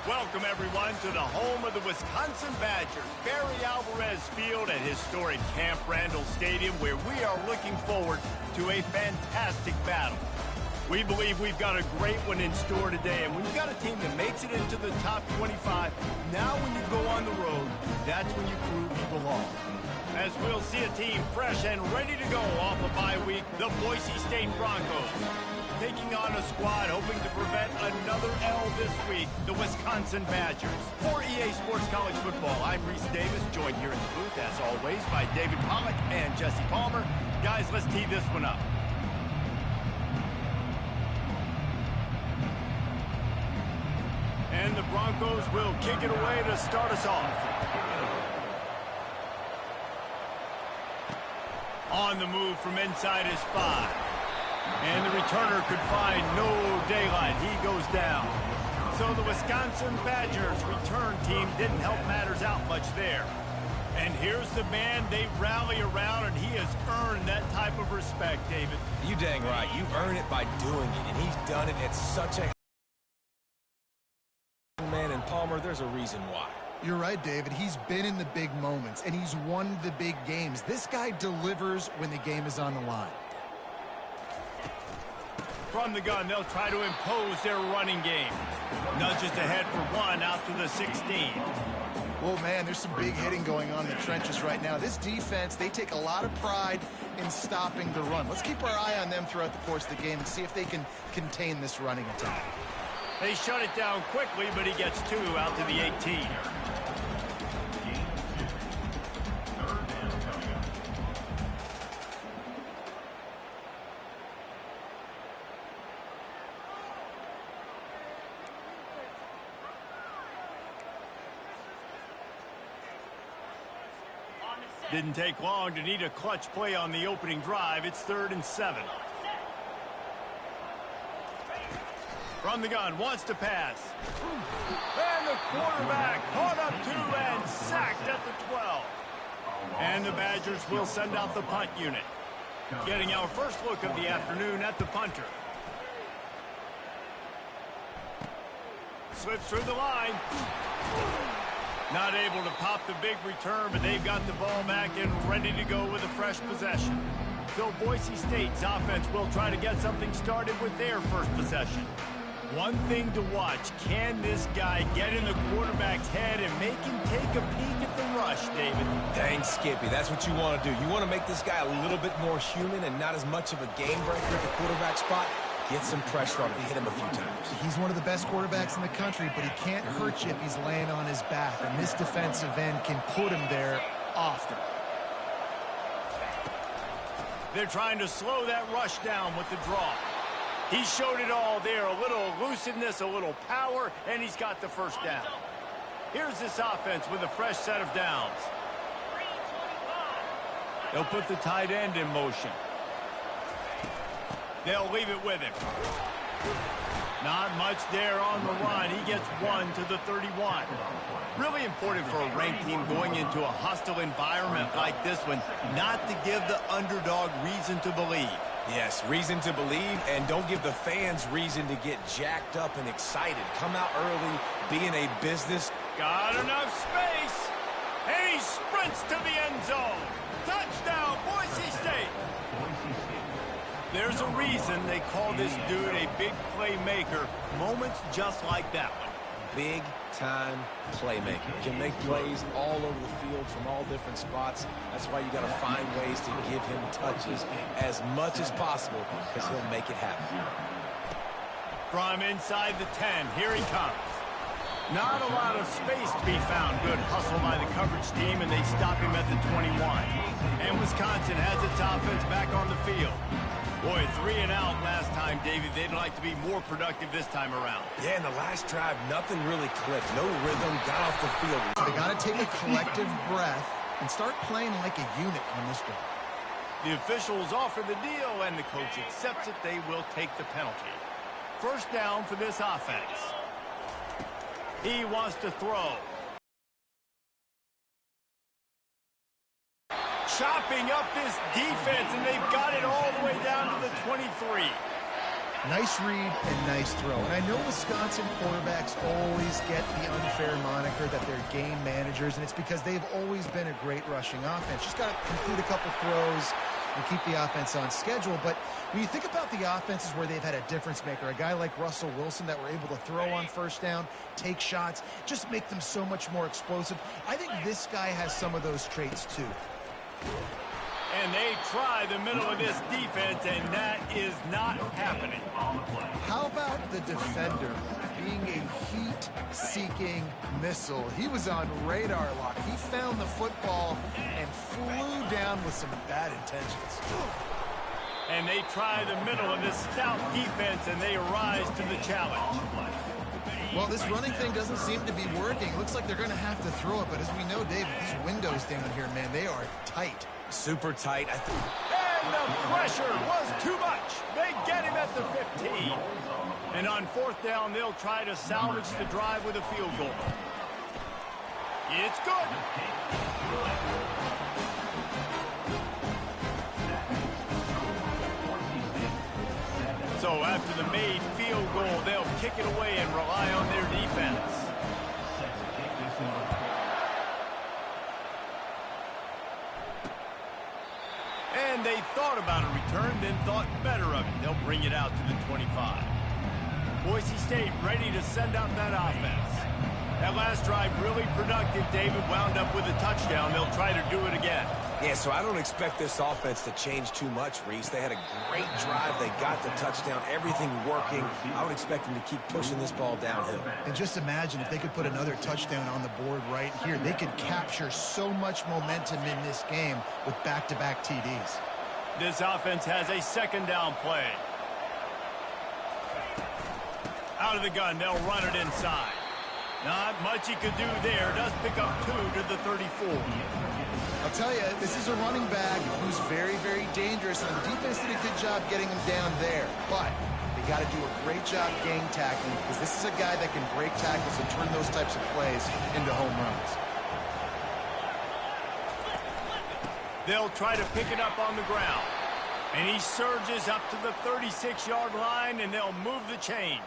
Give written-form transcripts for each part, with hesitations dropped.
Welcome, everyone, to the home of the Wisconsin Badgers, Barry Alvarez Field at historic Camp Randall Stadium, where we are looking forward to a fantastic battle. We believe we've got a great one in store today, and when you've got a team that makes it into the top 25, now when you go on the road, that's when you prove you belong. As we'll see a team fresh and ready to go off a bye week, the Boise State Broncos. Taking on a squad hoping to prevent another L this week, the Wisconsin Badgers. For EA Sports College Football, I'm Reese Davis, joined here in the booth, as always, by David Pollack and Jesse Palmer. Guys, let's tee this one up. And the Broncos will kick it away to start us off. On the move from inside his 5. And the returner could find no daylight. He goes down. So the Wisconsin Badgers return team didn't help matters out much there. And here's the man they rally around, and he has earned that type of respect, David. You dang right. You earn it by doing it, and he's done it at such a man. And Palmer, there's a reason why. You're right, David. He's been in the big moments, and he's won the big games. This guy delivers when the game is on the line. From the gun, they'll try to impose their running game. Nudges ahead for 1 out to the 16. Well, man, there's some big hitting going on in the trenches right now. This defense, they take a lot of pride in stopping the run. Let's keep our eye on them throughout the course of the game and see if they can contain this running attack. They shut it down quickly, but he gets 2 out to the 18. Didn't take long to need a clutch play on the opening drive. It's 3rd and 7. From the gun, wants to pass. And the quarterback caught up to and sacked at the 12. And the Badgers will send out the punt unit. Getting our first look of the afternoon at the punter. Slips through the line. Not able to pop the big return, but they've got the ball back and ready to go with a fresh possession. So Boise State's offense will try to get something started with their first possession. One thing to watch, can this guy get in the quarterback's head and make him take a peek at the rush, David? Dang, Skippy, that's what you want to do. You want to make this guy a little bit more human and not as much of a game breaker at the quarterback spot. Get some pressure on him, hit him a few times. He's one of the best quarterbacks in the country, but he can't hurt you if he's laying on his back, and this defensive end can put him there often. They're trying to slow that rush down with the draw. He showed it all there, a little elusiveness, a little power, and he's got the first down. Here's this offense with a fresh set of downs. They'll put the tight end in motion. They'll leave it with him. Not much there on the run. He gets 1 to the 31. Really important for a ranked team going into a hostile environment like this one, not to give the underdog reason to believe. Yes, reason to believe, and don't give the fans reason to get jacked up and excited. Come out early, be in a business. Got enough space, and he sprints to the end zone. Touchdown, Boise State. There's a reason they call this dude a big playmaker. Moments just like that one. Big-time playmaker. Can make plays all over the field from all different spots. That's why you got to find ways to give him touches as much as possible, because he'll make it happen. From inside the 10, here he comes. Not a lot of space to be found. Good hustle by the coverage team, and they stop him at the 21. And Wisconsin has its offense back on the field. Boy, 3 and out last time, David. They'd like to be more productive this time around. Yeah, in the last drive, nothing really clicked. No rhythm, got off the field. So they got to take a collective breath and start playing like a unit on this drive. The officials offer the deal, and the coach accepts it. They will take the penalty. First down for this offense. He wants to throw. Chopping up this defense, and they've got it all the way down to the 23. Nice read and nice throw. And I know Wisconsin quarterbacks always get the unfair moniker that they're game managers, and it's because they've always been a great rushing offense. Just got to complete a couple throws and keep the offense on schedule. But when you think about the offenses where they've had a difference maker, a guy like Russell Wilson that were able to throw on first down, take shots, just make them so much more explosive, I think this guy has some of those traits too. And they try the middle of this defense, and that is not happening. How about the defender being a heat-seeking missile? He was on radar lock. He found the football and flew down with some bad intentions. And they try the middle of this stout defense, and they rise to the challenge. Well, this running thing doesn't seem to be working. Looks like they're going to have to throw it, but as we know, David, these windows down here, man, they are tight. Super tight. And the pressure was too much. They get him at the 15. And on fourth down, they'll try to salvage the drive with a field goal. It's good. So after the made field goal, they'll kick it away and rely on their defense. And they thought about a return, then thought better of it. They'll bring it out to the 25. Boise State ready to send out that offense. That last drive really productive. David wound up with a touchdown. They'll try to do it again. Yeah, so I don't expect this offense to change too much, Reese. They had a great drive. They got the touchdown. Everything working. I would expect them to keep pushing this ball downhill. And just imagine if they could put another touchdown on the board right here. They could capture so much momentum in this game with back-to-back TDs. This offense has a second down play. Out of the gun, they'll run it inside. Not much he could do there. Does pick up 2 to the 34. I'll tell you, this is a running back who's very, very dangerous, and the defense did a good job getting him down there. But they got to do a great job gang tackling, because this is a guy that can break tackles and turn those types of plays into home runs. They'll try to pick it up on the ground. And he surges up to the 36-yard line, and they'll move the chains.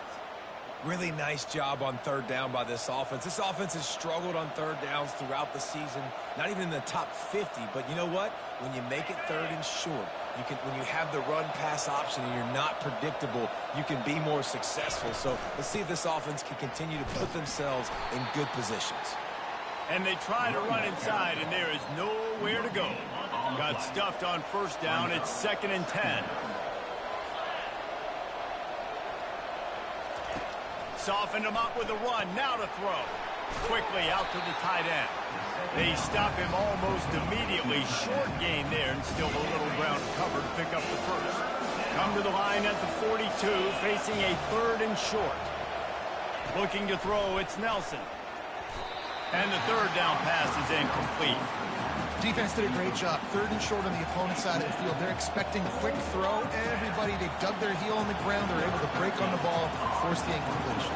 Really nice job on third down by this offense. This offense has struggled on third downs throughout the season. Not even in the top 50, but you know what? When you make it third and short, when you have the run-pass option and you're not predictable, you can be more successful. So let's see if this offense can continue to put themselves in good positions. And they try to run inside, and there is nowhere to go. Got stuffed on first down. It's 2nd and 10. Softened him up with a run. Now to throw. Quickly out to the tight end. They stop him almost immediately. Short gain there, and still a little ground cover to pick up the first. Come to the line at the 42, facing a 3rd and short. Looking to throw, it's Nelson. And the third down pass is incomplete. Defense did a great job. 3rd and short on the opponent's side of the field. They're expecting quick throw. Everybody, they dug their heel on the ground. They're able to break on the ball, force the incompletion.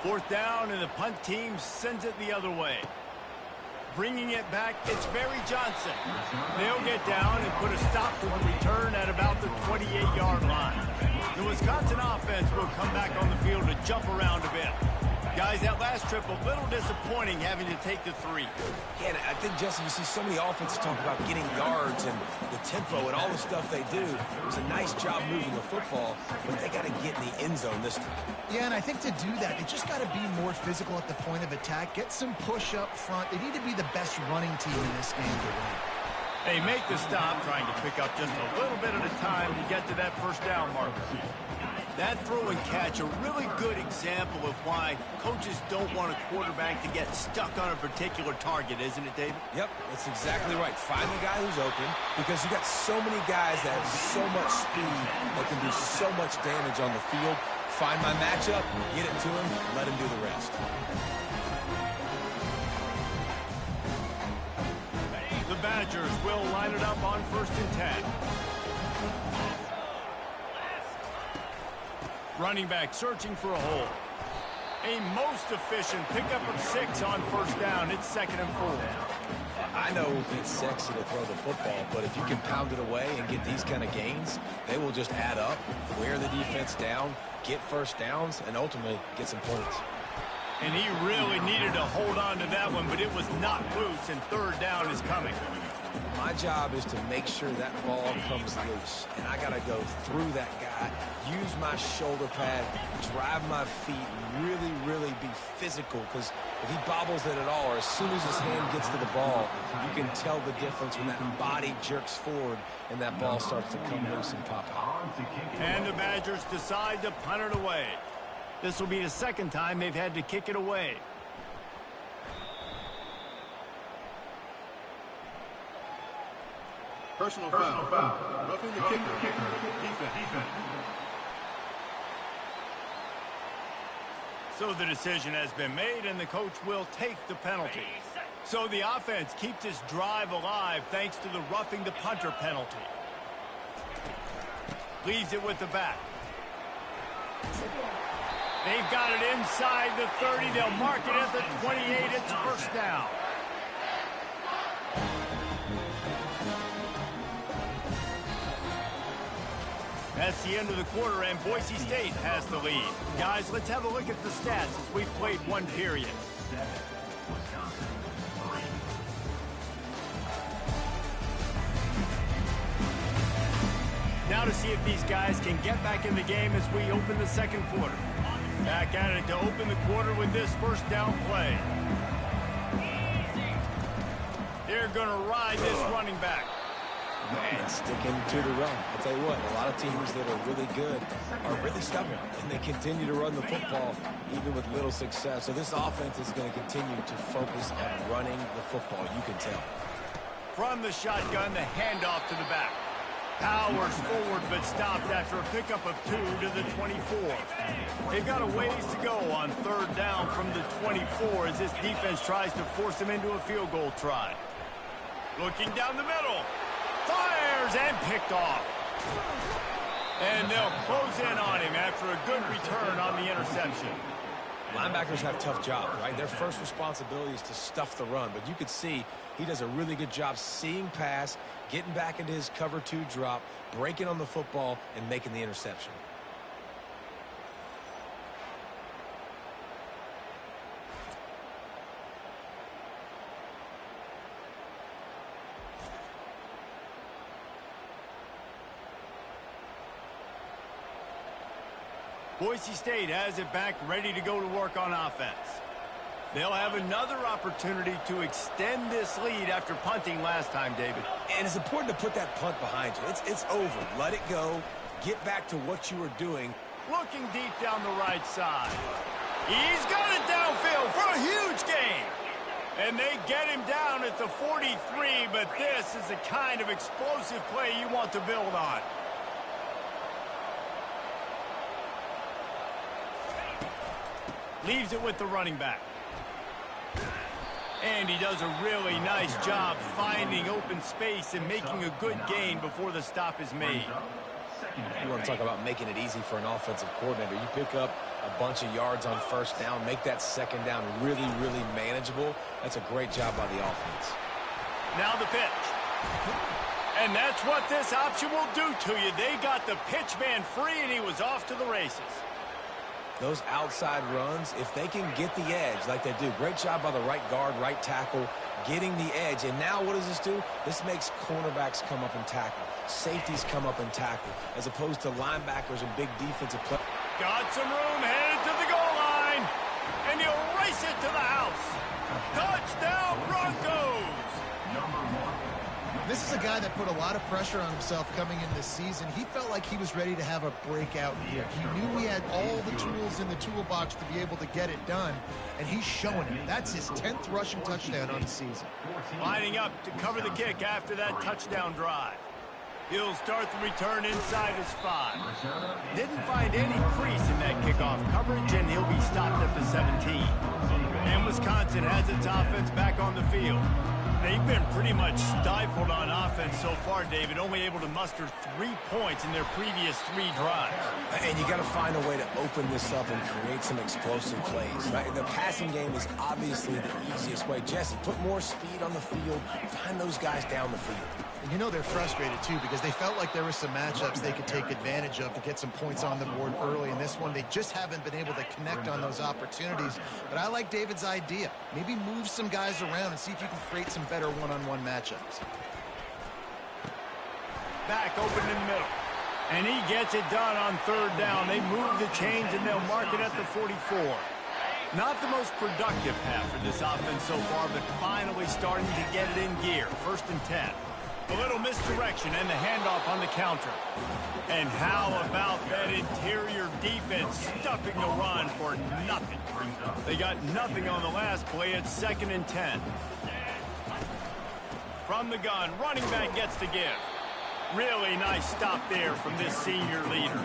4th down, and the punt team sends it the other way. Bringing it back, it's Barry Johnson. They'll get down and put a stop to the return at about the 28-yard line. The Wisconsin offense will come back on the field to jump around a bit. Guys, that last trip, a little disappointing having to take the 3. Yeah, I think, Jesse, you see so many offenses talk about getting yards and the tempo and all the stuff they do. It was a nice job moving the football, but they got to get in the end zone this time. Yeah, and I think to do that, they just got to be more physical at the point of attack, get some push up front. They need to be the best running team in this game to win. They make the stop, trying to pick up just a little bit at a time to get to that first down marker. That throw and catch, a really good example of why coaches don't want a quarterback to get stuck on a particular target, isn't it, David? Yep, that's exactly right. Find the guy who's open, because you got so many guys that have so much speed that can do so much damage on the field. Find my matchup, get it to him, let him do the rest. The Badgers will line it up on 1st and 10. Running back searching for a hole. A most efficient pickup of 6 on first down. It's 2nd and 4. I know it's sexy to throw the football, but if you can pound it away and get these kind of gains, they will just add up, wear the defense down, get first downs, and ultimately get some points. And he really needed to hold on to that one, but it was not loose, and third down is coming. My job is to make sure that ball comes loose, and I got to go through that guy, use my shoulder pad, drive my feet, and really, really be physical, because if he bobbles it at all, or as soon as his hand gets to the ball, you can tell the difference when that body jerks forward and that ball starts to come loose and pop out. And the Badgers decide to punt it away. This will be the second time they've had to kick it away. Personal foul. Roughing the kicker. Defense. So the decision has been made, and the coach will take the penalty. So the offense keeps this drive alive thanks to the roughing the punter penalty. Leaves it with the back. They've got it inside the 30. They'll mark it at the 28. It's first down. That's the end of the quarter, and Boise State has the lead. Guys, let's have a look at the stats as we've played one period. Now to see if these guys can get back in the game as we open the second quarter. Back at it to open the quarter with this first down play. They're going to ride this running back. Man, sticking to the run. I'll tell you what, a lot of teams that are really good are really stubborn, and they continue to run the football even with little success. So this offense is going to continue to focus on running the football, you can tell. From the shotgun, the handoff to the back. Powers forward, but stopped after a pickup of 2 to the 24. They've got a ways to go on third down from the 24 as this defense tries to force them into a field goal try. Looking down the middle. Fires and picked off. And they'll close in on him after a good return on the interception. Linebackers have tough jobs, right? Their first responsibility is to stuff the run, but you could see he does a really good job seeing pass, getting back into his cover 2 drop, breaking on the football, and making the interception. Boise State has it back, ready to go to work on offense. They'll have another opportunity to extend this lead after punting last time, David. And it's important to put that punt behind you. It's over. Let it go. Get back to what you were doing. Looking deep down the right side. He's got it downfield for a huge gain. And they get him down at the 43, but this is the kind of explosive play you want to build on. Leaves it with the running back. And he does a really nice job finding open space and making a good gain before the stop is made. You want to talk about making it easy for an offensive coordinator. You pick up a bunch of yards on first down, make that second down really, really manageable. That's a great job by the offense. Now the pitch. And that's what this option will do to you. They got the pitch man free, and he was off to the races. Those outside runs, if they can get the edge like they do, great job by the right guard, right tackle, getting the edge. And now what does this do? This makes cornerbacks come up and tackle. Safeties come up and tackle, as opposed to linebackers and big defensive play. Got some room, headed to the goal line. And he'll race it to the house. Touchdown, Broncos! This is a guy that put a lot of pressure on himself coming in this season. He felt like he was ready to have a breakout year. He knew he had all the tools in the toolbox to be able to get it done, and he's showing it. That's his 10th rushing touchdown on the season. Lining up to cover the kick after that touchdown drive. He'll start the return inside his 5. Didn't find any crease in that kickoff coverage, and he'll be stopped at the 17. And Wisconsin has its offense back on the field. They've been pretty much stifled on offense so far, David, only able to muster 3 points in their previous 3 drives. And you got to find a way to open this up and create some explosive plays. Right? The passing game is obviously the easiest way. Jesse, put more speed on the field, find those guys down the field. And you know they're frustrated, too, because they felt like there were some matchups they could take advantage of to get some points on the board early. In this one, they just haven't been able to connect on those opportunities. But I like David's idea. Maybe move some guys around and see if you can create some better one-on-one matchups. Back open in the middle. And he gets it done on 3rd down. They move the chains, and they'll mark it at the 44. Not the most productive half for this offense so far, but finally starting to get it in gear. 1st and 10. A little misdirection and the handoff on the counter. And how about that interior defense stuffing the run for nothing? They got nothing on the last play. It's 2nd and 10. From the gun, running back gets to give. Really nice stop there from this senior leader.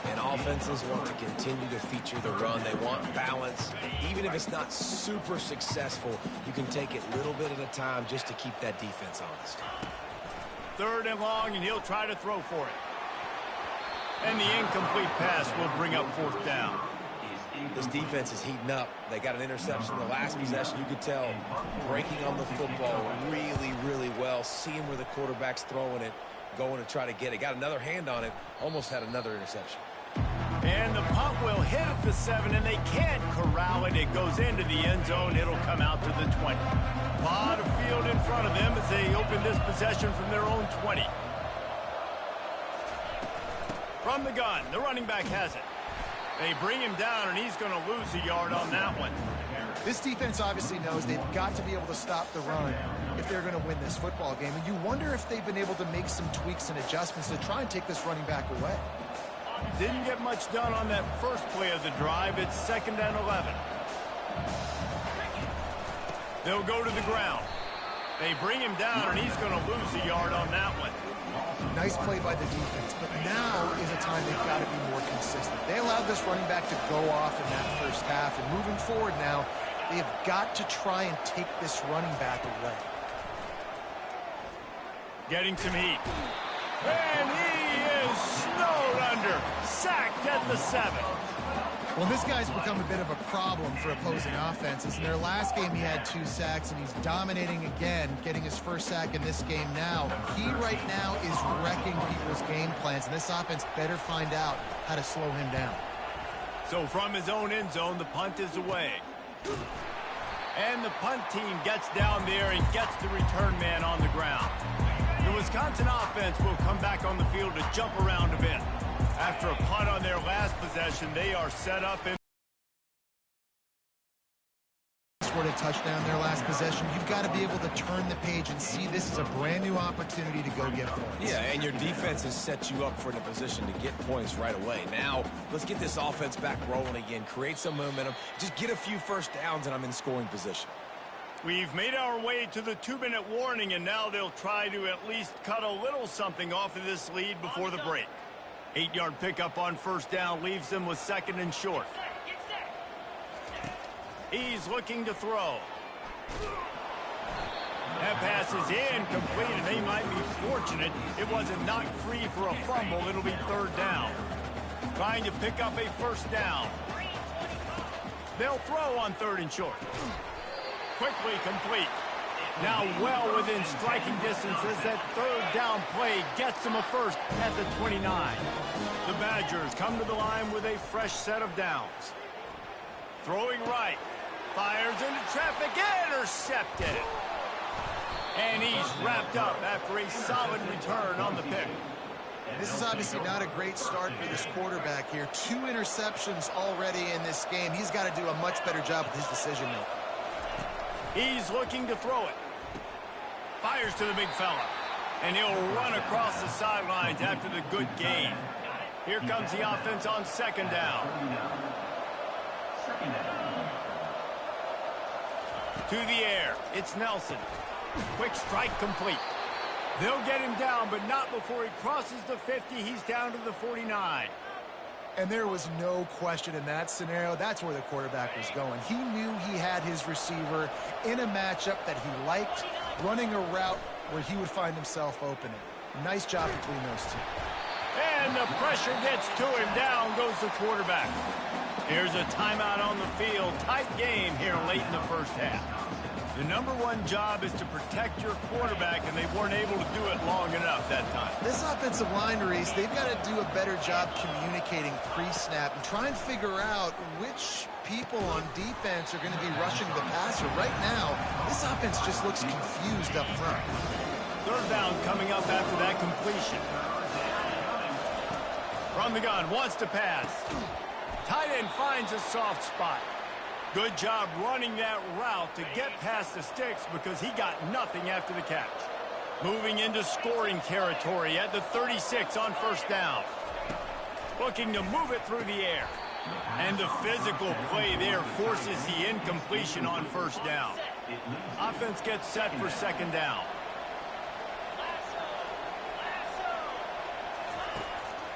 And offenses want to continue to feature the run. They want balance. Even if it's not super successful, you can take it little bit at a time just to keep that defense honest. 3rd and long, and he'll try to throw for it. And the incomplete pass will bring up 4th down. This defense is heating up. They got an interception the last possession. You could tell breaking on the football really, really well, seeing where the quarterback's throwing it, going to try to get it. Got another hand on it, almost had another interception. And the punt will hit at the 7, and they can't corral it. It goes into the end zone. It'll come out to the 20. A lot of field in front of them as they open this possession from their own 20. From the gun, the running back has it. They bring him down, and he's going to lose a yard on that one. This defense obviously knows they've got to be able to stop the run if they're going to win this football game. And you wonder if they've been able to make some tweaks and adjustments to try and take this running back away. Didn't get much done on that first play of the drive. It's 2nd and 11. They'll go to the ground. They bring him down, and he's going to lose a yard on that one. Nice play by the defense, but now is a time they've got to be more consistent. They allowed this running back to go off in that first half, and moving forward now, they have got to try and take this running back away. Getting some heat. And he is snowed under. Sacked at the 7. Well, this guy's become a bit of a problem for opposing offenses. In their last game, he had 2 sacks, and he's dominating again, getting his first sack in this game now. He right now is wrecking people's game plans, and this offense better find out how to slow him down. So from his own end zone, the punt is away. And the punt team gets down there and gets the return man on the ground. The Wisconsin offense will come back on the field to jump around a bit. After a punt on their last possession, they are set up in. Scored a touchdown their last possession. You've got to be able to turn the page and see this as a brand new opportunity to go get points. Yeah, and your defense has set you up for the position to get points right away. Now, let's get this offense back rolling again, create some momentum, just get a few first downs, and I'm in scoring position. We've made our way to the 2-minute warning, and now they'll try to at least cut a little something off of this lead before the break. 8-yard pickup on 1st down leaves them with 2nd and short. He's looking to throw. That pass is incomplete, and they might be fortunate it wasn't knocked free for a fumble. It'll be 3rd down. Trying to pick up a 1st down. They'll throw on 3rd and short. Quickly complete. Now well within striking distance as that 3rd down play gets them a first at the 29. The Badgers come to the line with a fresh set of downs. Throwing right. Fires into traffic. Intercepted. And he's wrapped up after a solid return on the pick. This is obviously not a great start for this quarterback here. 2 interceptions already in this game. He's got to do a much better job with his decision-making. He's looking to throw it. Fires to the big fella. And he'll run across the sidelines after the good gain. Here comes the offense on 2nd down. To the air. It's Nelson. Quick strike complete. They'll get him down, but not before he crosses the 50. He's down to the 49. And there was no question in that scenario. That's where the quarterback was going. He knew he had his receiver in a matchup that he liked. running a route where he would find himself opening. Nice job between those two. And the pressure gets to him. Down goes the quarterback. Here's a timeout on the field. Tight game here late in the first half. The number one job is to protect your quarterback, and they weren't able to do it long enough that time. This offensive line, Reese, they've got to do a better job communicating pre-snap and try and figure out which people on defense are going to be rushing the passer. Right now, this offense just looks confused up front. Third down coming up after that completion. From the gun, wants to pass. Tight end finds a soft spot. Good job running that route to get past the sticks because he got nothing after the catch. Moving into scoring territory at the 36 on first down. Looking to move it through the air. And the physical play there forces the incompletion on first down. Offense gets set for second down.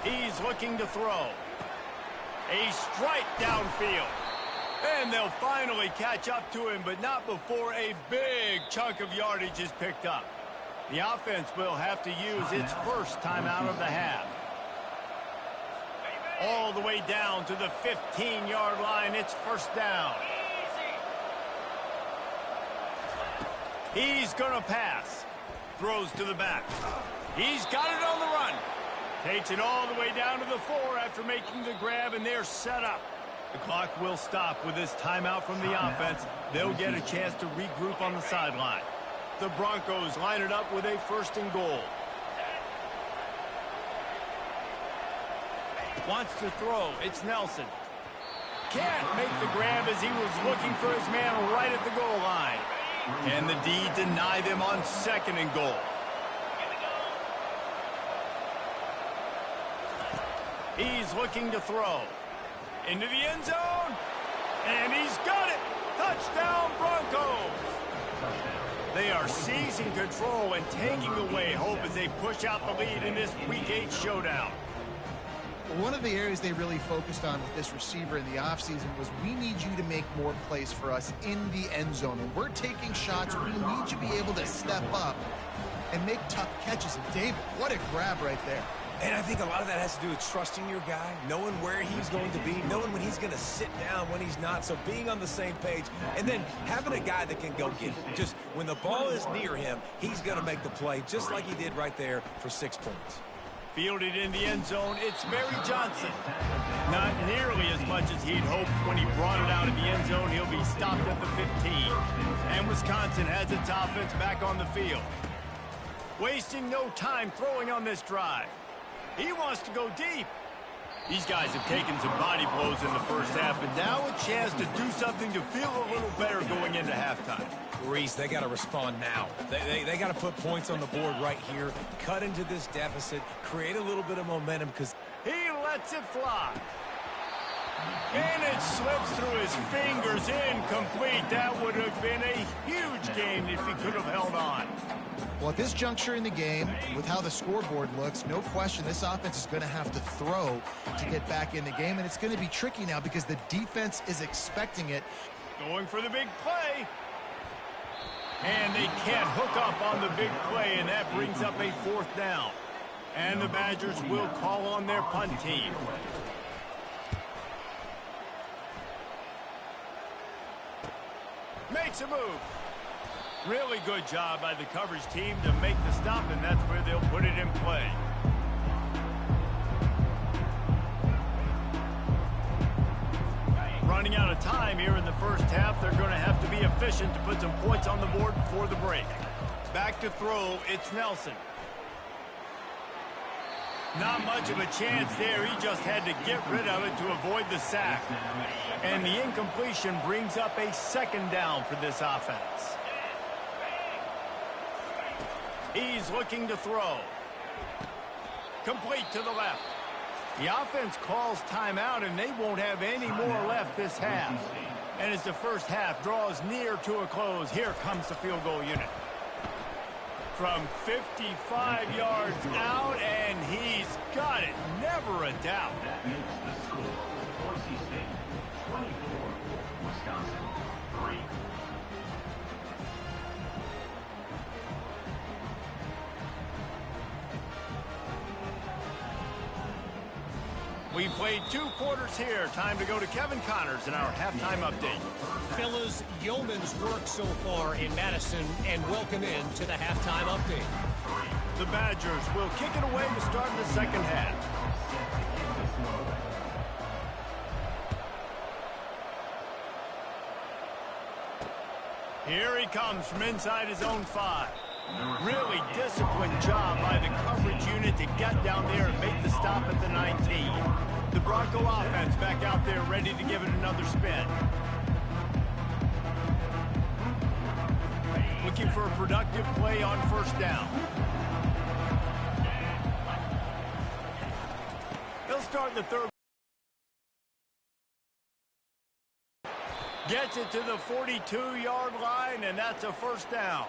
He's looking to throw. A strike downfield. And they'll finally catch up to him, but not before a big chunk of yardage is picked up. The offense will have to use its first timeout of the half. All the way down to the 15-yard line. It's first down. He's going to pass. Throws to the back. He's got it on the run. Takes it all the way down to the 4 after making the grab, and they're set up. The clock will stop with this timeout from the offense. They'll get a chance to regroup on the sideline. The Broncos line it up with a first and goal. Wants to throw. It's Nelson. Can't make the grab as he was looking for his man right at the goal line. Can the D deny them on second and goal? He's looking to throw. Into the end zone. And he's got it. Touchdown, Broncos. They are seizing control and taking away hope as they push out the lead in this Week 8 showdown. One of the areas they really focused on with this receiver in the offseason was we need you to make more plays for us in the end zone. When we're taking shots, we need you to be able to step up and make tough catches. And David, what a grab right there. And I think a lot of that has to do with trusting your guy, knowing where he's going to be, knowing when he's going to sit down, when he's not, so being on the same page, and then having a guy that can go get it. Just when the ball is near him, he's going to make the play, just like he did right there for 6 points. Fielded in the end zone, it's Barry Johnson. Not nearly as much as he'd hoped when he brought it out of the end zone. He'll be stopped at the 15. And Wisconsin has its offense back on the field. Wasting no time throwing on this drive. He wants to go deep. These guys have taken some body blows in the first half, but now a chance to do something to feel a little better going into halftime. Reese, they got to respond now. They got to put points on the board right here, cut into this deficit, create a little bit of momentum because he lets it fly. And it slips through his fingers, incomplete. That would have been a huge game if he could have held on. Well, at this juncture in the game, with how the scoreboard looks, no question this offense is going to have to throw to get back in the game, and it's going to be tricky now because the defense is expecting it. Going for the big play. And they can't hook up on the big play, and that brings up a fourth down. And the Badgers will call on their punt team. Makes a move. Really good job by the coverage team to make the stop, and that's where they'll put it in play. Running out of time here in the first half, they're going to have to be efficient to put some points on the board before the break. Back to throw, it's Nelson. Not much of a chance there. He just had to get rid of it to avoid the sack. And the incompletion brings up a second down for this offense. He's looking to throw. Complete to the left. The offense calls timeout, and they won't have any more left this half. And as the first half draws near to a close, here comes the field goal unit. From 55 yards out, and he's got it. Never a doubt. That makes the score. Boise State, 24, Wisconsin, 3. We played 2 quarters here. Time to go to Kevin Connors in our halftime update. Fellas, yeoman's work so far in Madison, and welcome in to the halftime update. The Badgers will kick it away to start the second half. Here he comes from inside his own 5. Really disciplined job by the coverage unit to get down there and make the stop at the 19. The Bronco offense back out there ready to give it another spin. Looking for a productive play on first down. They'll start the third. Gets it to the 42-yard line, and that's a first down.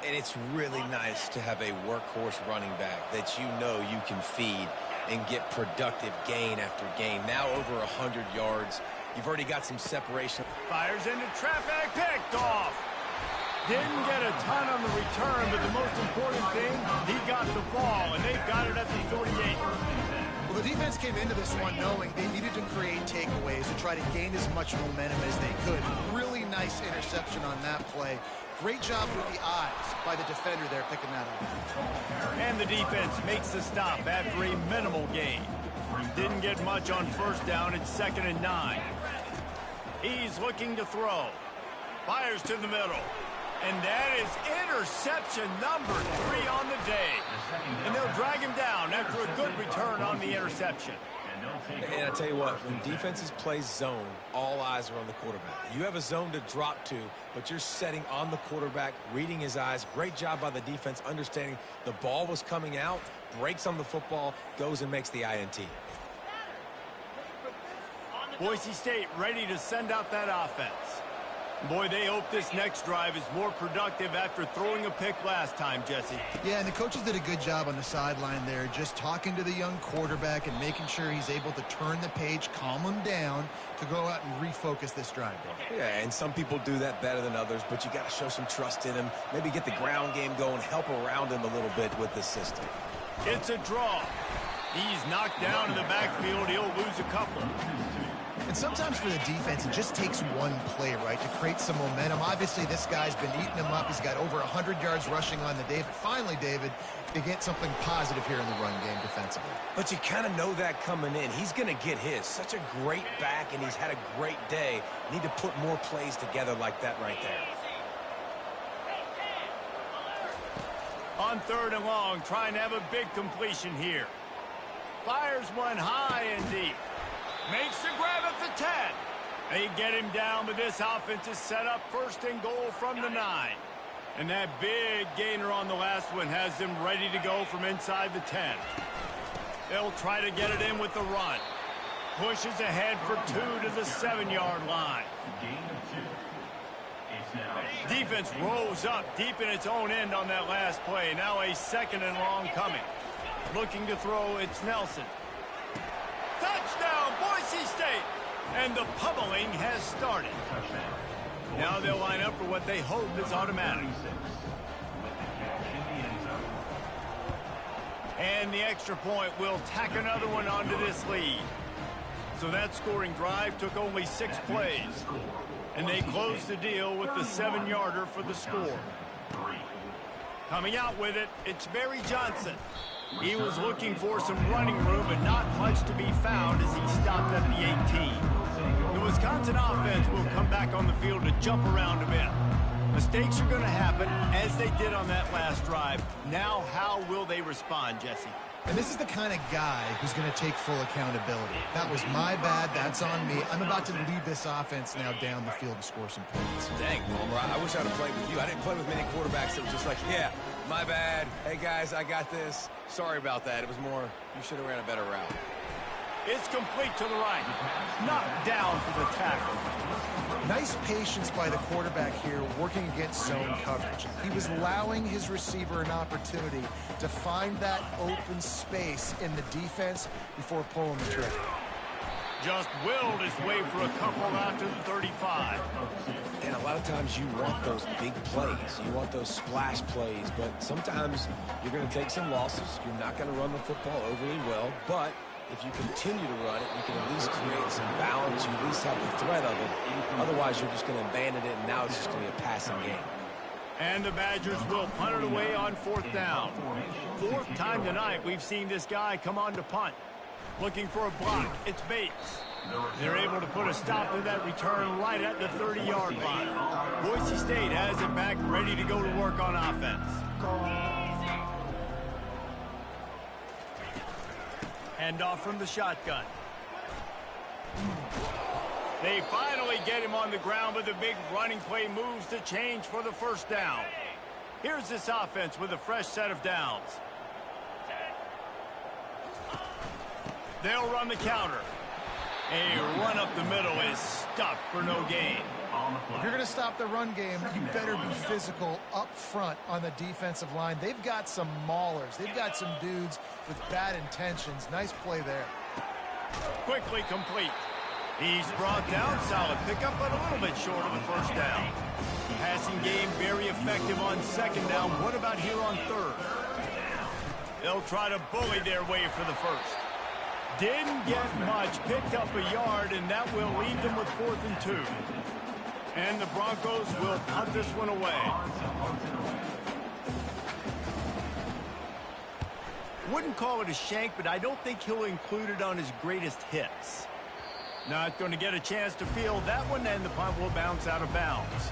And it's really nice to have a workhorse running back that you know you can feed and get productive gain after gain. Now over 100 yards. You've already got some separation. Fires into traffic, picked off. Didn't get a ton on the return, but the most important thing, he got the ball, and they've got it at the 48. Well, the defense came into this one knowing they needed to create takeaways to try to gain as much momentum as they could. Really nice interception on that play. Great job with the eyes by the defender there picking that up. And the defense makes the stop after a minimal gain. Didn't get much on first down. It's 2nd and 9. He's looking to throw. Fires to the middle. And that is interception number 3 on the day. And they'll drag him down after a good return on the interception. And I tell you what, when defenses play zone, all eyes are on the quarterback. You have a zone to drop to, but you're setting on the quarterback, reading his eyes. Great job by the defense, understanding the ball was coming out, breaks on the football, goes and makes the INT. Boise State ready to send out that offense. Boy, they hope this next drive is more productive after throwing a pick last time, Jesse. Yeah, and the coaches did a good job on the sideline there, just talking to the young quarterback and making sure he's able to turn the page, calm him down to go out and refocus this drive. Yeah, and some people do that better than others, but you got to show some trust in him, maybe get the ground game going, help around him a little bit with this system. It's a draw. He's knocked down in the backfield. He'll lose a couple. And sometimes for the defense, it just takes one play, right, to create some momentum. Obviously, this guy's been eating him up. He's got over 100 yards rushing on the day. But finally, David, they get something positive here in the run game defensively. But you kind of know that coming in. He's going to get his. Such a great back, and he's had a great day. Need to put more plays together like that right there. On 3rd and long, trying to have a big completion here. Fires one high and deep. Makes the grab at the 10. They get him down, but this offense is set up 1st and goal from the 9. And that big gainer on the last one has them ready to go from inside the 10. They'll try to get it in with the run. Pushes ahead for 2 to the 7-yard line. Defense rose up deep in its own end on that last play. Now a 2nd and long coming. Looking to throw, it's Nelson. Touchdown, Boise State! And the pummeling has started. Now they'll line up for what they hope is automatic. And the extra point will tack another one onto this lead. So that scoring drive took only 6 plays. And they closed the deal with the 7-yarder for the score. Coming out with it, it's Barry Johnson. He was looking for some running room, but not much to be found as he stopped at the 18. The Wisconsin offense will come back on the field to jump around a bit. Mistakes are going to happen, as they did on that last drive. Now, how will they respond, Jesse? And this is the kind of guy who's going to take full accountability. That was my bad. That's on me. I'm about to lead this offense now down the field to score some points. Dang, Palmer, I wish I'd have played with you. I didn't play with many quarterbacks that were just like, yeah, my bad. Hey, guys, I got this. Sorry about that. It was more, you should have ran a better route. It's complete to the right. Knocked down for the tackle. Nice patience by the quarterback here working against zone coverage. He was allowing his receiver an opportunity to find that open space in the defense before pulling the trigger. Just willed his way for a couple out to the 35. And a lot of times you want those big plays. You want those splash plays, but sometimes you're going to take some losses. You're not going to run the football overly well, but if you continue to run it, you can at least create some balance. You at least have the threat of it. Otherwise, you're just going to abandon it, and now it's just going to be a passing game. And the Badgers will punt it away on 4th down. 4th time tonight we've seen this guy come on to punt. Looking for a block. It's Bates. They're able to put a stop to that return right at the 30-yard line. Boise State has it back, ready to go to work on offense. Handoff from the shotgun. They finally get him on the ground, but the big running play moves to change for the 1st down. Here's this offense with a fresh set of downs. They'll run the counter. A run up the middle is stuffed for no gain. If you're going to stop the run game, you better be physical up front on the defensive line. They've got some maulers. They've got some dudes with bad intentions. Nice play there. Quickly complete. He's brought down. Solid pickup, but a little bit short of the 1st down. Passing game very effective on 2nd down. What about here on 3rd? They'll try to bully their way for the 1st. Didn't get much. Picked up a yard, and that will leave them with 4th and 2. And the Broncos will punt this one away. Wouldn't call it a shank, but I don't think he'll include it on his greatest hits. Not going to get a chance to field that one, and the punt will bounce out of bounds.